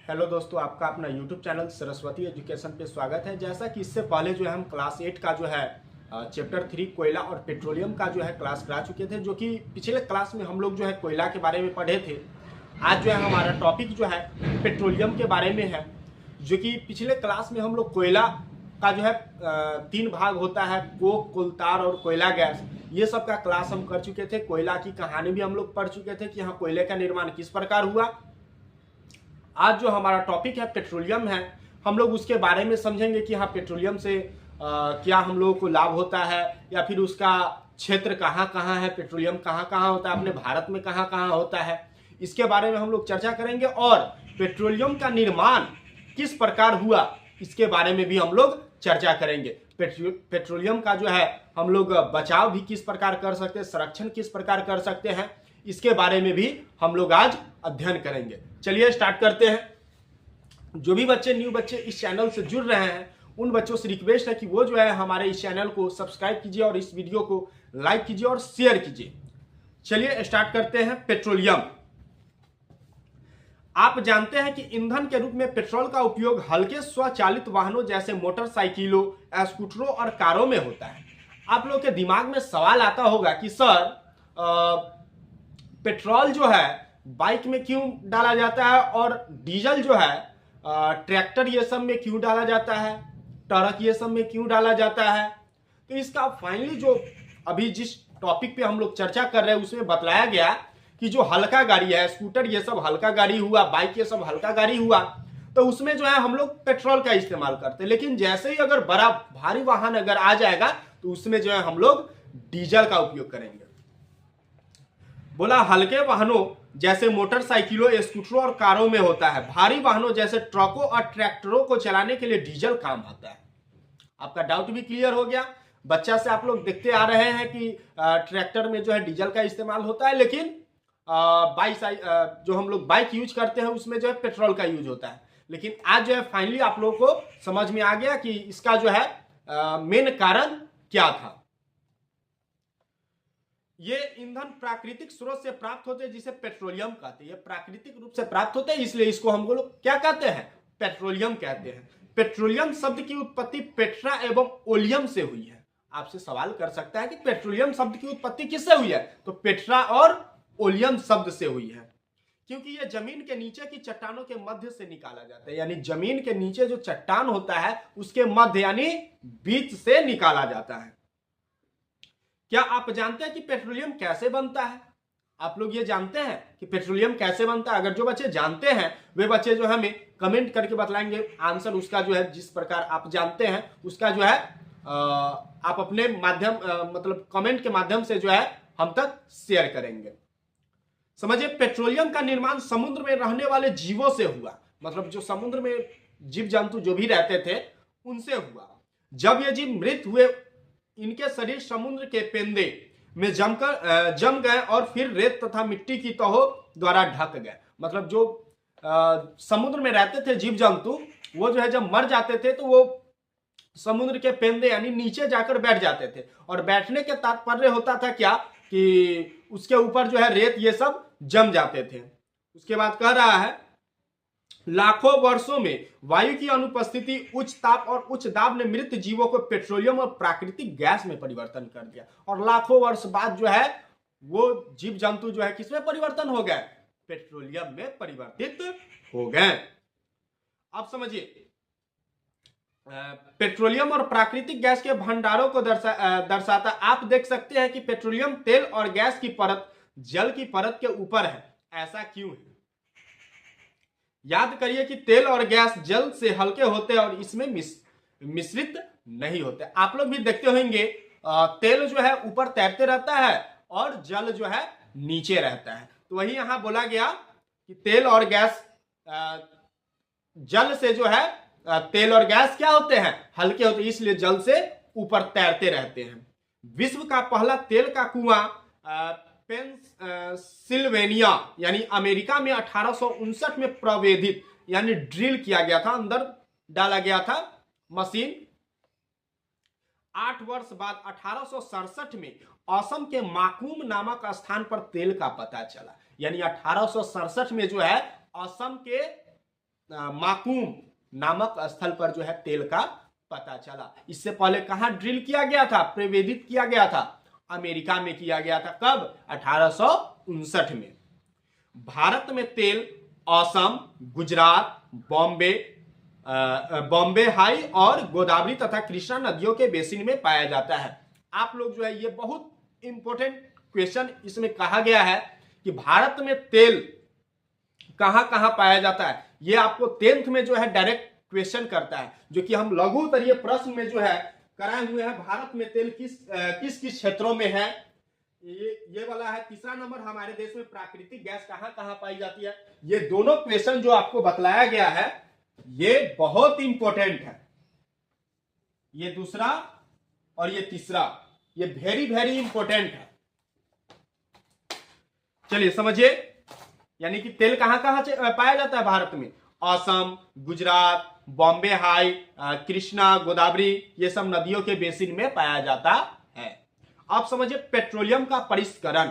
Hello दोस्तों, आपका अपना YouTube चैनल सरस्वती एजुकेशन पे स्वागत है। जैसा कि इससे पहले जो है हम क्लास 8 का जो है चैप्टर 3 कोयला और पेट्रोलियम का जो है क्लास करा चुके थे, जो कि पिछले क्लास में हम लोग जो है कोयला के बारे में पढ़े थे। आज जो है हमारा टॉपिक जो है पेट्रोलियम के बारे में है, जो कि पिछले क्लास में हम लोग कोयला का जो है 3 भाग होता है, कोक, कोलतार और कोयला गैस। ये सब का क्लास हम कर चुके थे। कोयला की कहानी भी हम लोग पढ़ चुके थे कि यहाँ कोयले का निर्माण किस प्रकार हुआ। आज जो हमारा टॉपिक है पेट्रोलियम है, हम लोग उसके बारे में समझेंगे कि हाँ पेट्रोलियम से क्या हम लोगों को लाभ होता है, या फिर उसका क्षेत्र कहाँ कहाँ है, पेट्रोलियम कहाँ कहाँ होता है, अपने भारत में कहाँ कहाँ होता है, इसके बारे में हम लोग चर्चा करेंगे। और पेट्रोलियम का निर्माण किस प्रकार हुआ, इसके बारे में भी हम लोग चर्चा करेंगे। पेट्रोलियम का जो है हम लोग बचाव भी किस प्रकार कर सकते हैं, संरक्षण किस प्रकार कर सकते हैं, इसके बारे में भी हम लोग आज अध्ययन करेंगे। चलिए स्टार्ट करते हैं। जो भी बच्चे न्यू बच्चे इस चैनल से जुड़ रहे हैं, उन बच्चों से रिक्वेस्ट है कि वो जो है हमारे इस चैनल को सब्सक्राइब कीजिए और इस वीडियो को लाइक कीजिए और शेयर कीजिए। चलिए स्टार्ट करते हैं। पेट्रोलियम, आप जानते हैं कि ईंधन के रूप में पेट्रोल का उपयोग हल्के स्वचालित वाहनों जैसे मोटरसाइकिलों, स्कूटरों और कारों में होता है। आप लोग के दिमाग में सवाल आता होगा कि सर पेट्रोल जो है बाइक में क्यों डाला जाता है और डीजल जो है ट्रैक्टर ये सब में क्यों डाला जाता है, ट्रक ये सब में क्यों डाला जाता है। तो इसका फाइनली जो अभी जिस टॉपिक पे हम लोग चर्चा कर रहे हैं उसमें बतलाया गया कि जो हल्का गाड़ी है, स्कूटर ये सब हल्का गाड़ी हुआ, बाइक ये सब हल्का गाड़ी हुआ, तो उसमें जो है हम लोग पेट्रोल का इस्तेमाल करते हैं। लेकिन जैसे ही अगर बड़ा भारी वाहन अगर आ जाएगा तो उसमें जो है हम लोग डीजल का उपयोग करेंगे। बोला हल्के वाहनों जैसे मोटरसाइकिलों, स्कूटरों और कारों में होता है। भारी वाहनों जैसे ट्रकों और ट्रैक्टरों को चलाने के लिए डीजल काम आता है। आपका डाउट भी क्लियर हो गया। बच्चा से आप लोग देखते आ रहे हैं कि ट्रैक्टर में जो है डीजल का इस्तेमाल होता है, लेकिन जो हम लोग बाइक यूज करते हैं उसमें जो है पेट्रोल का यूज होता है। लेकिन आज जो है फाइनली आप लोगों को समझ में आ गया कि इसका जो है मेन कारण क्या था। ये ईंधन प्राकृतिक स्रोत से प्राप्त होते हैं जिसे पेट्रोलियम कहते हैं। ये प्राकृतिक रूप से प्राप्त होते हैं, इसलिए इसको हम लोग क्या कहते हैं, पेट्रोलियम कहते हैं। पेट्रोलियम शब्द की उत्पत्ति पेट्रा एवं ओलियम से हुई है। आपसे सवाल कर सकता है कि पेट्रोलियम शब्द की उत्पत्ति किससे हुई है, तो पेट्रा और ओलियम शब्द से हुई है। क्योंकि ये जमीन के नीचे की चट्टानों के मध्य से निकाला जाता है, यानी जमीन के नीचे जो चट्टान होता है उसके मध्य यानी बीच से निकाला जाता है। क्या आप जानते हैं कि पेट्रोलियम कैसे बनता है? आप लोग ये जानते हैं कि पेट्रोलियम कैसे बनता है? अगर जो बच्चे जानते हैं वे बच्चे जो हमें कमेंट करके बतलाएंगे आंसर उसका, जो है जिस प्रकार आप जानते हैं उसका जो है आप अपने माध्यम मतलब कमेंट के माध्यम से जो है हम तक शेयर करेंगे। समझिए, पेट्रोलियम का निर्माण समुद्र में रहने वाले जीवों से हुआ। मतलब जो समुद्र में जीव जंतु जो भी रहते थे उनसे हुआ। जब ये जीव मृत हुए, इनके शरीर समुद्र के पेंदे में जम गए और फिर रेत तथा मिट्टी की तहों द्वारा ढक गए। मतलब जो समुद्र में रहते थे जीव जंतु, वो जो है जब मर जाते थे तो वो समुद्र के पेंदे यानी नीचे जाकर बैठ जाते थे। और बैठने के तात्पर्य होता था क्या कि उसके ऊपर जो है रेत ये सब जम जाते थे। उसके बाद कह रहा है लाखों वर्षों में वायु की अनुपस्थिति, उच्च ताप और उच्च दाब ने मृत जीवों को पेट्रोलियम और प्राकृतिक गैस में परिवर्तन कर दिया। और लाखों वर्ष बाद जो है वो जीव जंतु जो है किसमें परिवर्तन हो गए, पेट्रोलियम में परिवर्तित हो गए। अब समझिए, पेट्रोलियम और प्राकृतिक गैस के भंडारों को दर्शाता। आप देख सकते हैं कि पेट्रोलियम तेल और गैस की परत जल की परत के ऊपर है। ऐसा क्यों है? याद करिए कि तेल और गैस जल से हल्के होते हैं और इसमें मिश्रित नहीं होते। आप लोग भी देखते होंगे तेल जो है ऊपर तैरते रहता है और जल जो है नीचे रहता है। तो वही यहां बोला गया कि तेल और गैस जल से जो है तेल और गैस क्या होते हैं, हल्के होते हैं, इसलिए जल से ऊपर तैरते रहते हैं। विश्व का पहला तेल का कुआं पेंसिल्वेनिया यानी अमेरिका में 1859 में प्रवेदित यानी ड्रिल किया गया था, अंदर डाला गया था मशीन। 8 वर्ष बाद 1867 में असम के माकूम नामक स्थान पर तेल का पता चला। यानी 1867 में जो है असम के माकूम नामक स्थल पर जो है तेल का पता चला। इससे पहले कहां ड्रिल किया गया था, प्रवेदित किया गया था? अमेरिका में किया गया था। कब? 1859 में। भारत में तेल असम, गुजरात, बॉम्बे हाई और गोदावरी तथा कृष्णा नदियों के बेसिन में पाया जाता है। आप लोग जो है, ये बहुत इंपॉर्टेंट क्वेश्चन इसमें कहा गया है कि भारत में तेल कहां कहां पाया जाता है। ये आपको 10th में जो है डायरेक्ट क्वेश्चन करता है, जो कि हम लघु उत्तरीय प्रश्न में जो है कराए हुए हैं। भारत में तेल किस किस क्षेत्रों में है, ये वाला है। तीसरा नंबर, हमारे देश में प्राकृतिक गैस कहां कहां पाई जाती है। ये दोनों क्वेश्चन जो आपको बतलाया गया है, ये बहुत इंपॉर्टेंट है। ये दूसरा और ये तीसरा, ये वेरी वेरी इंपॉर्टेंट है। चलिए समझिए, यानी कि तेल कहां कहां पाया जाता है भारत में? असम, गुजरात, बॉम्बे हाई, कृष्णा, गोदावरी, ये सब नदियों के बेसिन में पाया जाता है। आप समझिए पेट्रोलियम का परिष्करण।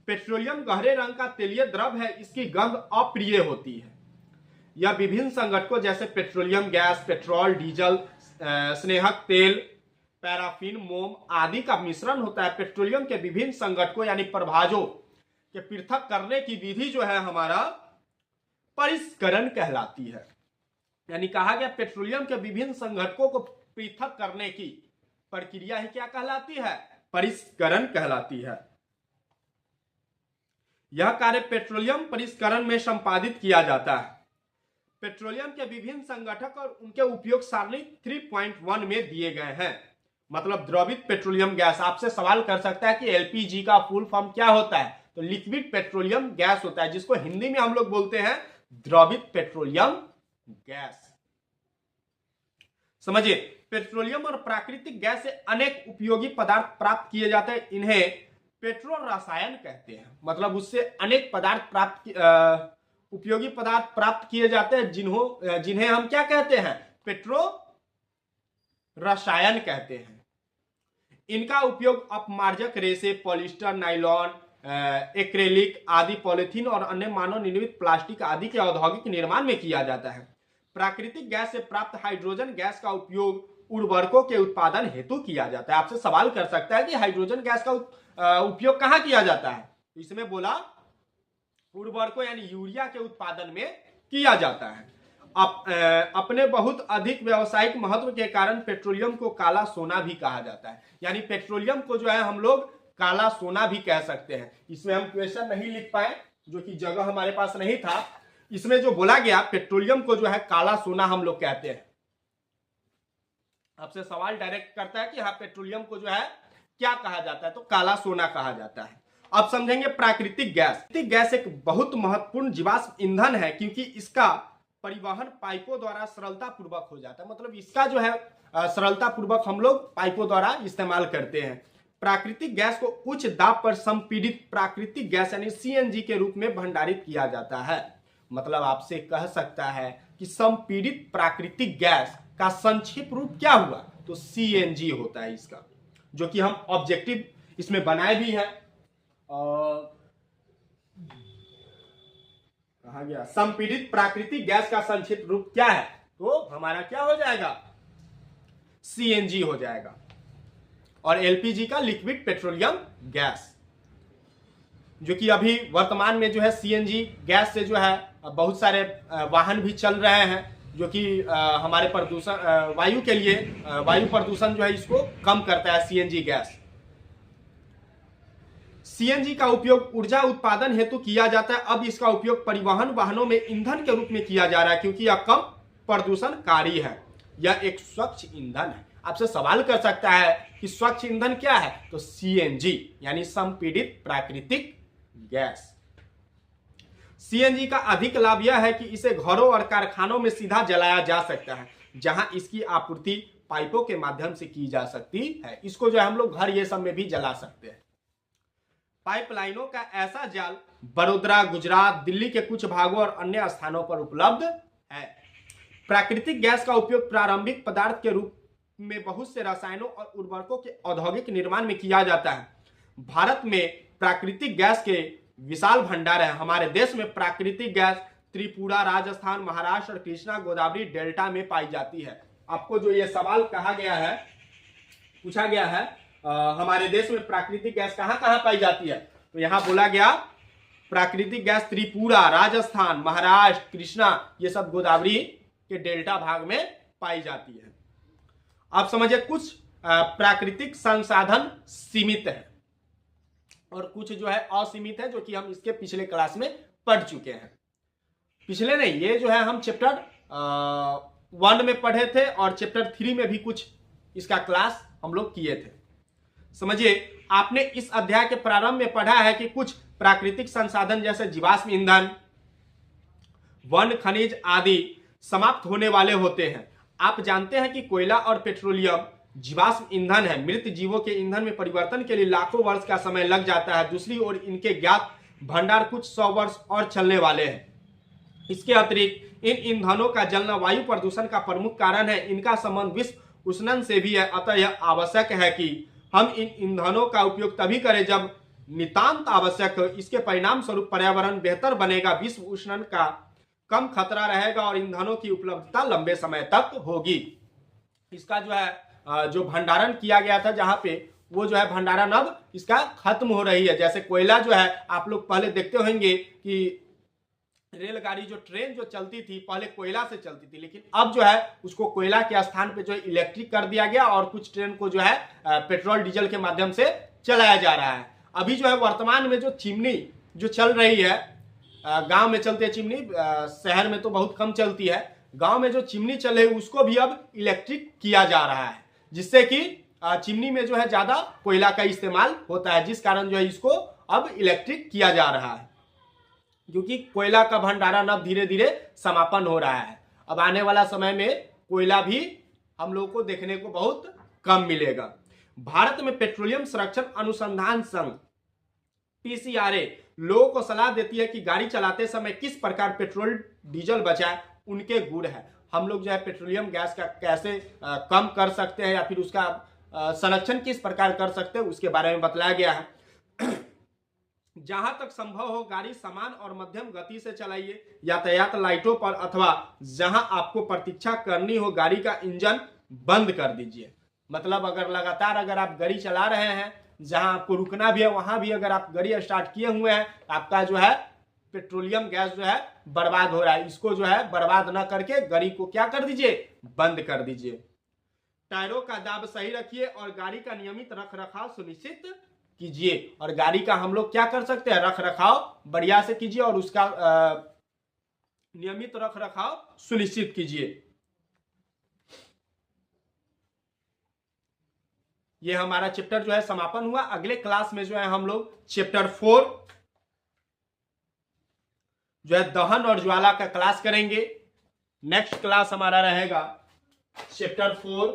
पेट्रोलियम गहरे रंग का तेलीय द्रव है। इसकी गंध अप्रिय होती है। यह विभिन्न संघटकों जैसे पेट्रोलियम गैस, पेट्रोल, डीजल, स्नेहक तेल, पैराफिन, मोम आदि का मिश्रण होता है। पेट्रोलियम के विभिन्न संघटकों यानी प्रभाजों के पृथक करने की विधि जो है हमारा परिष्करण कहलाती है। यानी कहा गया पेट्रोलियम के विभिन्न संघटकों को पृथक करने की प्रक्रिया ही क्या कहलाती है? परिष्करण कहलाती है। यह कार्य पेट्रोलियम परिष्करण में संपादित किया जाता है। पेट्रोलियम के विभिन्न संगठक और उनके उपयोग सारणी 3.1 में दिए गए हैं। मतलब द्रवित पेट्रोलियम गैस। आपसे सवाल कर सकता है कि एलपीजी का फुल फॉर्म क्या होता है? तो लिक्विड पेट्रोलियम गैस होता है, जिसको हिंदी में हम लोग बोलते हैं द्रवित पेट्रोलियम गैस। समझिए, पेट्रोलियम और प्राकृतिक गैस से अनेक उपयोगी पदार्थ प्राप्त किए जाते हैं। इन्हें पेट्रो रसायन कहते हैं। मतलब उससे अनेक पदार्थ उपयोगी पदार्थ प्राप्त किए जाते हैं, जिन्हें हम क्या कहते हैं? पेट्रो रसायन कहते हैं। इनका उपयोग अपमार्जक रेशे, पॉलिस्टर, नाइलॉन, एक्रेलिक आदि, पॉलिथीन और अन्य मानव निर्मित प्लास्टिक आदि के औद्योगिक निर्माण में किया जाता है। प्राकृतिक गैस से प्राप्त हाइड्रोजन गैस का उपयोग उर्वरकों के उत्पादन हेतु किया जाता है। आपसे सवाल कर सकता है कि हाइड्रोजन गैस का उपयोग कहां किया जाता है? इसमें बोला उर्वरकों यानी यूरिया के उत्पादन में किया जाता है। अपने बहुत अधिक व्यावसायिक महत्व के कारण पेट्रोलियम को काला सोना भी कहा जाता है। यानी पेट्रोलियम को जो है हम लोग काला सोना भी कह सकते हैं। इसमें हम क्वेश्चन नहीं लिख पाए, जो कि जगह हमारे पास नहीं था। इसमें जो बोला गया पेट्रोलियम को जो है काला सोना हम लोग कहते हैं। आपसे सवाल डायरेक्ट करता है कि हाँ, पेट्रोलियम को जो है क्या कहा जाता है? तो काला सोना कहा जाता है। अब समझेंगे प्राकृतिक गैस। प्राकृतिक गैस एक बहुत महत्वपूर्ण जीवाश्म ईंधन है, क्योंकि इसका परिवहन पाइपों द्वारा सरलता पूर्वक हो जाता है। मतलब इसका जो है सरलता पूर्वक हम लोग पाइपों द्वारा इस्तेमाल करते हैं। प्राकृतिक गैस को उच्च दाब पर संपीड़ित प्राकृतिक गैस यानी सीएनजी के रूप में भंडारित किया जाता है। मतलब आपसे कह सकता है कि संपीड़ित प्राकृतिक गैस का संक्षिप्त रूप क्या हुआ? तो सीएनजी होता है इसका, जो कि हम ऑब्जेक्टिव इसमें बनाए भी है। कहा गया संपीड़ित प्राकृतिक गैस का संक्षिप्त रूप क्या है? तो हमारा क्या हो जाएगा? सीएनजी हो जाएगा। और एलपीजी का लिक्विड पेट्रोलियम गैस, जो कि अभी वर्तमान में जो है सीएनजी गैस से जो है बहुत सारे वाहन भी चल रहे हैं, जो कि हमारे प्रदूषण वायु के लिए वायु प्रदूषण जो है इसको कम करता है सीएनजी गैस। सीएनजी का उपयोग ऊर्जा उत्पादन हेतु किया जाता है। अब इसका उपयोग परिवहन वाहनों में ईंधन के रूप में किया जा रहा है, क्योंकि यह कम प्रदूषणकारी है। यह एक स्वच्छ ईंधन है। आपसे सवाल कर सकता है कि स्वच्छ ईंधन क्या है? तो सीएनजी यानी संपीड़ित प्राकृतिक गैस। सीएनजी का अधिक लाभ यह है कि इसे घरों और कारखानों में सीधा जलाया जा सकता है, जहां इसकी आपूर्ति पाइपों के माध्यम से की जा सकती है। इसको जो है हम लोग घर ये सब में भी जला सकते हैं। पाइपलाइनों का ऐसा जाल बड़ोदरा, गुजरात, दिल्ली के कुछ भागों और अन्य स्थानों पर उपलब्ध है। प्राकृतिक गैस का उपयोग प्रारंभिक पदार्थ के रूप में बहुत से रसायनों और उर्वरकों के औद्योगिक निर्माण में किया जाता है। भारत में प्राकृतिक गैस के विशाल भंडार है। हमारे देश में प्राकृतिक गैस त्रिपुरा, राजस्थान, महाराष्ट्र और कृष्णा गोदावरी डेल्टा में पाई जाती है। आपको जो ये सवाल कहा गया है, पूछा गया है हमारे देश में प्राकृतिक गैस कहां कहां पाई जाती है, तो यहां बोला गया प्राकृतिक गैस त्रिपुरा, राजस्थान, महाराष्ट्र, कृष्णा, ये सब गोदावरी के डेल्टा भाग में पाई जाती है। आप समझिए कुछ प्राकृतिक संसाधन सीमित है और कुछ जो है असीमित है, जो कि हम इसके पिछले क्लास में पढ़ चुके हैं। पिछले नहीं, ये जो है हम चैप्टर 1 में पढ़े थे और चैप्टर 3 में भी कुछ इसका क्लास हम लोग किए थे। समझिए, आपने इस अध्याय के प्रारंभ में पढ़ा है कि कुछ प्राकृतिक संसाधन जैसे जीवाश्म ईंधन, वन खनिज आदि समाप्त होने वाले होते हैं। आप जानते हैं कि कोयला और पेट्रोलियम जीवाश्म ईंधन है। मृत जीवों के ईंधन में परिवर्तन के लिए लाखों वर्ष का समय लग जाता है। दूसरी ओर इनके ज्ञात भंडार कुछ 100 वर्ष और चलने वाले हैं। इसके अतिरिक्त इन ईंधनों का जलना वायु प्रदूषण का प्रमुख कारण है। इनका संबंध विश्व उष्णन से भी है। अतः यह आवश्यक है कि हम इन ईंधनों का उपयोग तभी करें जब नितांत आवश्यक हो। इसके परिणाम स्वरूप पर्यावरण बेहतर बनेगा, विश्व उष्णन का कम खतरा रहेगा और ईंधनों की उपलब्धता लंबे समय तक होगी। इसका जो है जो भंडारण किया गया था जहां पे, वो जो है भंडारण अब इसका खत्म हो रही है। जैसे कोयला जो है, आप लोग पहले देखते होंगे कि रेलगाड़ी जो ट्रेन जो चलती थी पहले कोयला से चलती थी, लेकिन अब जो है उसको कोयला के स्थान पे जो है इलेक्ट्रिक कर दिया गया और कुछ ट्रेन को जो है पेट्रोल डीजल के माध्यम से चलाया जा रहा है। अभी जो है वर्तमान में जो चिमनी जो चल रही है, गांव में चलती है चिमनी, शहर में तो बहुत कम चलती है। गांव में जो चिमनी चले उसको भी अब इलेक्ट्रिक किया जा रहा है, जिससे कि चिमनी में जो है ज्यादा कोयला का इस्तेमाल होता है, जिस कारण जो है इसको अब इलेक्ट्रिक किया जा रहा है, क्योंकि कोयला का भंडारण अब धीरे धीरे समापन हो रहा है। अब आने वाला समय में कोयला भी हम लोगों को देखने को बहुत कम मिलेगा। भारत में पेट्रोलियम संरक्षण अनुसंधान संघ PCRA लोगों को सलाह देती है कि गाड़ी चलाते समय किस प्रकार पेट्रोल डीजल बचाएं। उनके गुण है, हम लोग जो है पेट्रोलियम गैस का कैसे कम कर सकते हैं या फिर उसका संरक्षण किस प्रकार कर सकते हैं, उसके बारे में बतलाया गया है। जहां तक संभव हो गाड़ी समान और मध्यम गति से चलाइए। यातायात लाइटों पर अथवा जहां आपको प्रतीक्षा करनी हो गाड़ी का इंजन बंद कर दीजिए। मतलब अगर लगातार अगर आप गाड़ी चला रहे हैं, जहां आपको रुकना भी है वहां भी अगर आप गाड़ी स्टार्ट किए हुए हैं, आपका जो है पेट्रोलियम गैस जो है बर्बाद हो रहा है। इसको जो है बर्बाद ना करके गाड़ी को क्या कर दीजिए, बंद कर दीजिए। टायरों का दाब सही रखिए और गाड़ी का नियमित रख रखाव सुनिश्चित कीजिए। और गाड़ी का हम लोग क्या कर सकते हैं, रख रखाव बढ़िया से कीजिए और उसका नियमित रख रखाव सुनिश्चित कीजिए। ये हमारा चैप्टर जो है समापन हुआ। अगले क्लास में जो है हम लोग चैप्टर 4 जो है दहन और ज्वाला का क्लास करेंगे। नेक्स्ट क्लास हमारा रहेगा चैप्टर 4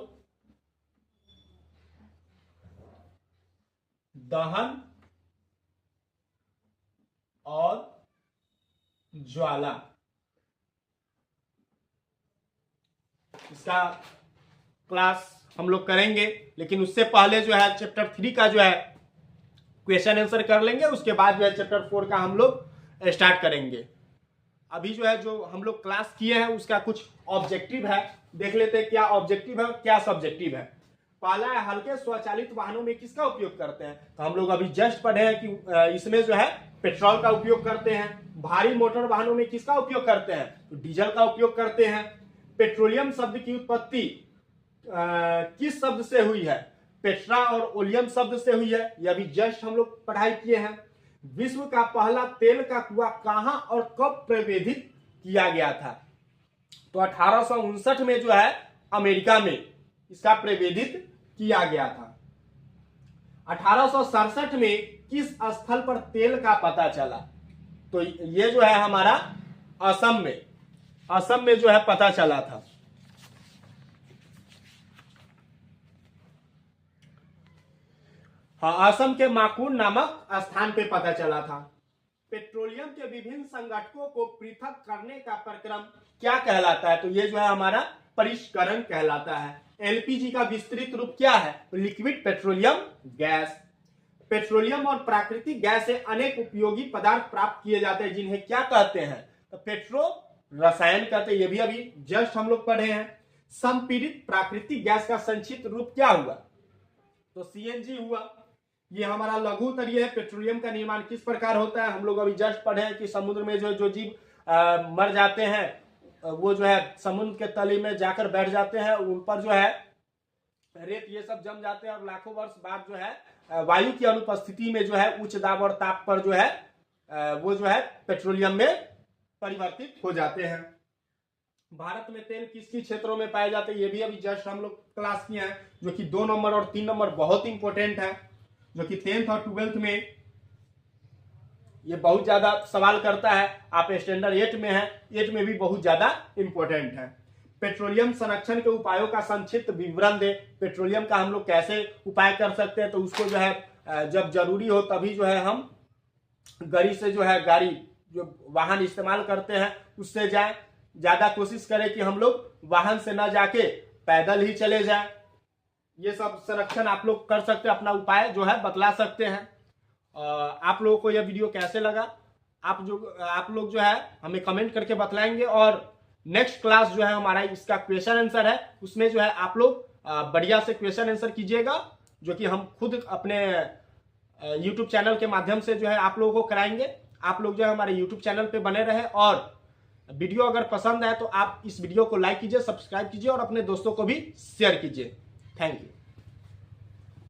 दहन और ज्वाला। इसका क्लास हम लोग करेंगे, लेकिन उससे पहले जो है चैप्टर 3 का जो है क्वेश्चन आंसर कर लेंगे। उसके बाद जो है चैप्टर 4 का हम लोग स्टार्ट करेंगे। अभी जो है जो हम लोग क्लास किए हैं उसका कुछ ऑब्जेक्टिव है, देख लेते हैं क्या ऑब्जेक्टिव है क्या सब्जेक्टिव है। पहला है हल्के स्वचालित वाहनों में किसका उपयोग करते हैं, तो हम लोग अभी जस्ट पढ़े हैं कि इसमें जो है पेट्रोल का उपयोग करते हैं। भारी मोटर वाहनों में किसका उपयोग करते हैं, तो डीजल का उपयोग करते हैं। पेट्रोलियम शब्द की उत्पत्ति किस शब्द से हुई है, पेट्रा और ओलियम शब्द से हुई है, यह भी जस्ट हम लोग पढ़ाई किए हैं। विश्व का पहला तेल का कुआं कहां और कब प्रवेदित किया गया था, तो 1859 में जो है अमेरिका में इसका प्रवेदित किया गया था। 1867 में किस स्थल पर तेल का पता चला, तो ये जो है हमारा असम में जो है पता चला था। असम के माकुर नामक स्थान पे पता चला था। पेट्रोलियम के विभिन्न संघटकों को पृथक करने का प्रक्रम क्या कहलाता है, तो ये जो है हमारा परिष्करण कहलाता है। एलपीजी का विस्तृत रूप क्या है, तो लिक्विड पेट्रोलियम गैस। पेट्रोलियम और प्राकृतिक गैस से अनेक उपयोगी पदार्थ प्राप्त किए जाते हैं, जिन्हें क्या कहते हैं, पेट्रो रसायन कहते हैं, ये भी अभी जस्ट हम लोग पढ़े हैं। संपीड़ित प्राकृतिक गैस का संक्षिप्त रूप क्या हुआ? तो सीएनजी हुआ। ये हमारा लघु उत्तरीय है। पेट्रोलियम का निर्माण किस प्रकार होता है? हम लोग अभी जस्ट पढ़े हैं कि समुद्र में जो जीव मर जाते हैं वो जो है समुद्र के तली में जाकर बैठ जाते हैं, उन पर जो है रेत ये सब जम जाते हैं और लाखों वर्ष बाद जो है वायु की अनुपस्थिति में जो है उच्च दाब और ताप पर जो है वो जो है पेट्रोलियम में परिवर्तित हो जाते हैं। भारत में तेल किस किस क्षेत्रों में पाए जाते हैं? ये भी अभी जस्ट हम लोग क्लास किए हैं, जो कि 2 नंबर और 3 नंबर बहुत इंपॉर्टेंट है, जो कि 10th और 12th में ये बहुत ज्यादा सवाल करता है। आप स्टैंडर्ड 8 में है, 8 में भी बहुत ज्यादा इंपॉर्टेंट है। पेट्रोलियम संरक्षण के उपायों का संक्षिप्त विवरण दे। पेट्रोलियम का हम लोग कैसे उपाय कर सकते हैं? तो उसको जो है जब जरूरी हो तभी जो है हम गाड़ी जो वाहन इस्तेमाल करते हैं उससे जाए। ज्यादा कोशिश करें कि हम लोग वाहन से ना जाके पैदल ही चले जाए। ये सब संरक्षण आप लोग कर सकते हैं, अपना उपाय जो है बतला सकते हैं। आप लोगों को यह वीडियो कैसे लगा आप लोग जो है हमें कमेंट करके बतलाएंगे। और नेक्स्ट क्लास जो है हमारा इसका क्वेश्चन आंसर है, उसमें जो है आप लोग बढ़िया से क्वेश्चन आंसर कीजिएगा, जो कि हम खुद अपने YouTube चैनल के माध्यम से जो है आप लोगों को कराएंगे। आप लोग जो है हमारे YouTube चैनल पे बने रहे, और वीडियो अगर पसंद आए तो आप इस वीडियो को लाइक कीजिए, सब्सक्राइब कीजिए और अपने दोस्तों को भी शेयर कीजिए। Thank you.